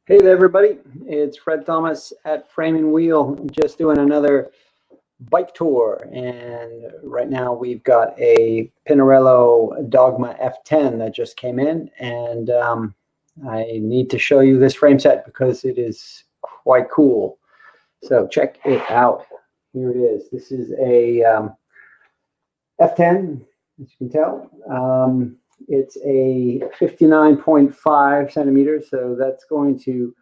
Hey there, everybody. It's Fred Thomas at Frame and Wheel, just doing another bike tour. And right now we've got a Pinarello Dogma F10 that just came in. And I need to show you this frame set because it is quite cool. So check it out. Here it is. This is a F10, as you can tell. It's a 59.5 centimeters, so that's going to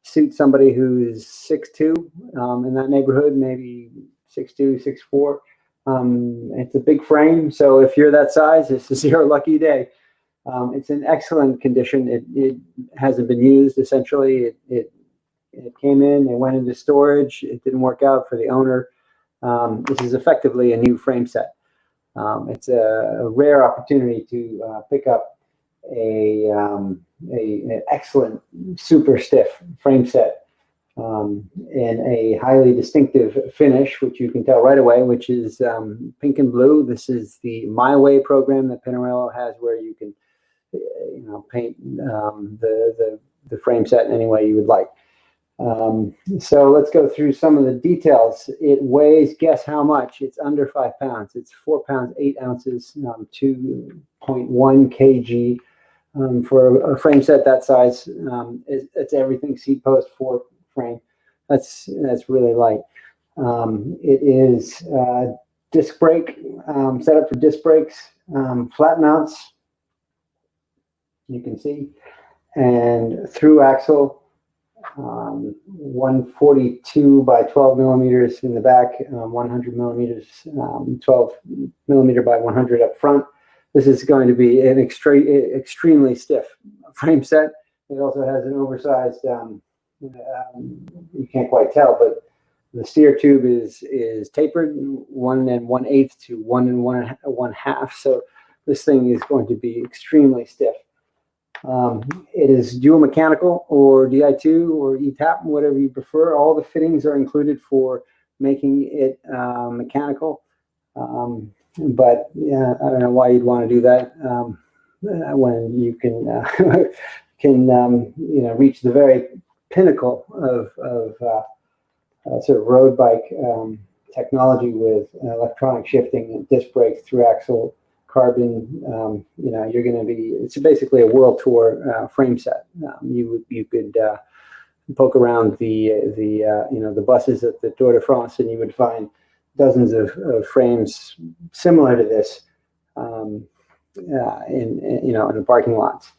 suit somebody who's 6'2", in that neighborhood, maybe 6'2", 6'4". It's a big frame, so if you're that size, this is your lucky day. It's in excellent condition. It hasn't been used, essentially. It came in, it went into storage, it didn't work out for the owner. This is effectively a new frame set. It's a rare opportunity to pick up an excellent, super stiff frame set in a highly distinctive finish, which you can tell right away, which is pink and blue. This is the My Way program that Pinarello has, where you can, paint the frame set in any way you would like. So let's go through some of the details. It weighs, guess how much? It's under 5 pounds. It's 4 pounds, 8 ounces, 2.1 kg. For a frame set that size, it's everything seat post, fork, frame. That's really light. It is disc brake, set up for disc brakes, flat mounts, you can see, and through axle. 142 by 12 millimeters in the back, 100 millimeters, 12 millimeter by 100 up front. This is going to be an extremely stiff frame set. It also has an oversized, you can't quite tell, but the steer tube is tapered 1 1/8 to 1 1/2. So this thing is going to be extremely stiff. It is dual mechanical or DI2 or ETAP, whatever you prefer. All the fittings are included for making it mechanical. But yeah, I don't know why you'd want to do that when you can reach the very pinnacle of sort of road bike technology with electronic shifting and disc brakes, through axle, carbon. You're going to be, it's basically a world tour frame set. You could poke around the buses at the Tour de France, and you would find dozens of frames similar to this in the parking lots.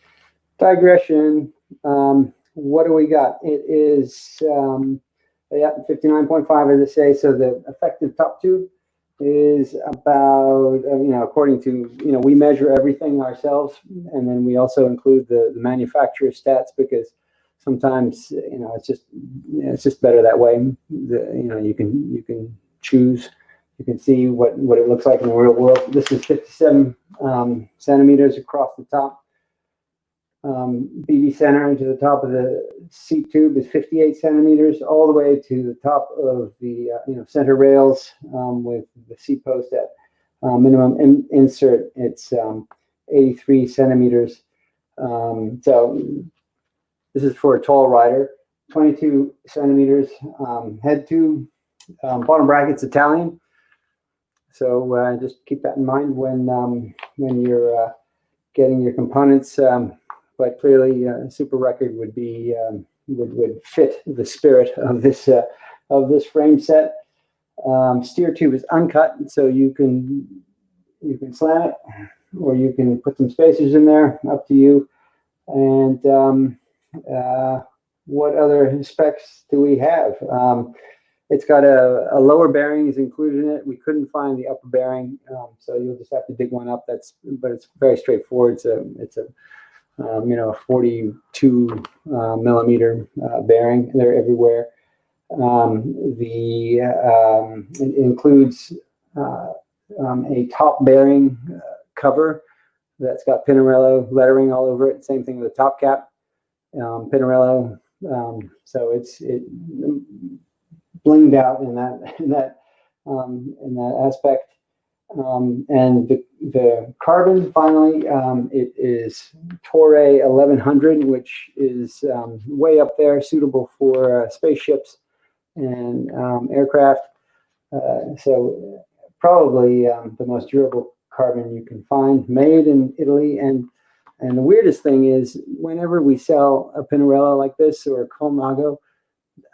Digression. What do we got? It is 59.5, as I say. So the effective top tube is about, according to, we measure everything ourselves, and then we also include the manufacturer stats, because sometimes, it's just better that way. You can choose, you can see what it looks like in the real world. This is 57 centimeters across the top. BB center into the top of the seat tube is 58 centimeters, all the way to the top of the center rails, with the seat post at minimum insert. It's 83 centimeters. So this is for a tall rider. 22 centimeters head tube. Bottom bracket's Italian, so just keep that in mind when you're getting your components. But clearly, Super Record would be would fit the spirit of this frame set. Steer tube is uncut, so you can slant it, or you can put some spacers in there. Up to you. And what other specs do we have? It's got a lower bearing is included in it. We couldn't find the upper bearing, so you'll just have to dig one up. But it's very straightforward. It's a 42 millimeter bearing. They're everywhere. It includes a top bearing cover that's got Pinarello lettering all over it. Same thing with the top cap, Pinarello. So it blinged out in that aspect. And the carbon, finally, it is Torre 1100, which is way up there, suitable for spaceships and aircraft. So probably the most durable carbon you can find, made in Italy. And the weirdest thing is, whenever we sell a Pinarello like this or a Colnago,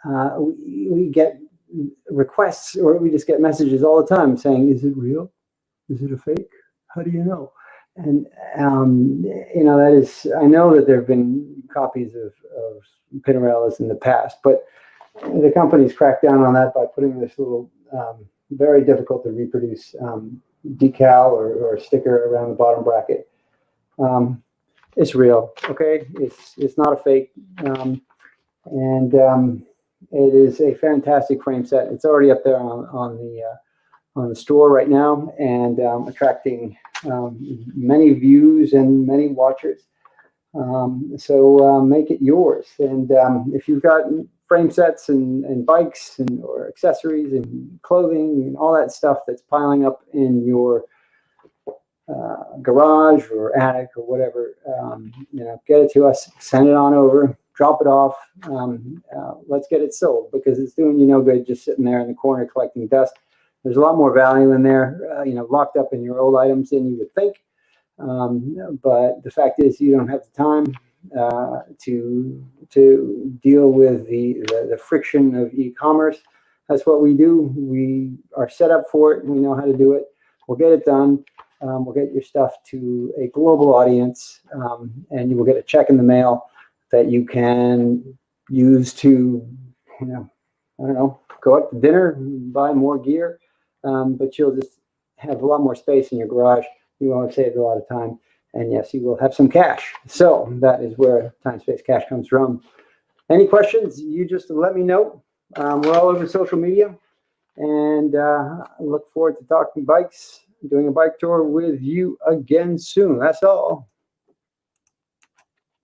we get requests, or we just get messages all the time saying, "Is it real? Is it a fake? How do you know?" And you know, that is, I know that there have been copies of Pinarellos in the past, but the company's cracked down on that by putting this little very difficult to reproduce decal or sticker around the bottom bracket. It's real, okay? It's not a fake, and it is a fantastic frame set. It's already up there on the store right now, and attracting many views and many watchers. So make it yours. And if you've got frame sets and bikes or accessories and clothing and all that stuff that's piling up in your garage or attic or whatever, you know, get it to us, send it on over, drop it off. Let's get it sold, because it's doing you no good just sitting there in the corner collecting dust. There's a lot more value in there, you know, locked up in your old items than you would think. But the fact is, you don't have the time to deal with the friction of e-commerce. That's what we do. We are set up for it, and we know how to do it. We'll get it done. We'll get your stuff to a global audience, and you will get a check in the mail that you can use to, you know, I don't know, go out to dinner, buy more gear, but you'll just have a lot more space in your garage. You will have saved a lot of time, and yes, you will have some cash. So that is where Time Space Cash comes from. Any questions, you just let me know. We're all over social media, and I look forward to talking bikes, doing a bike tour with you again soon. That's all.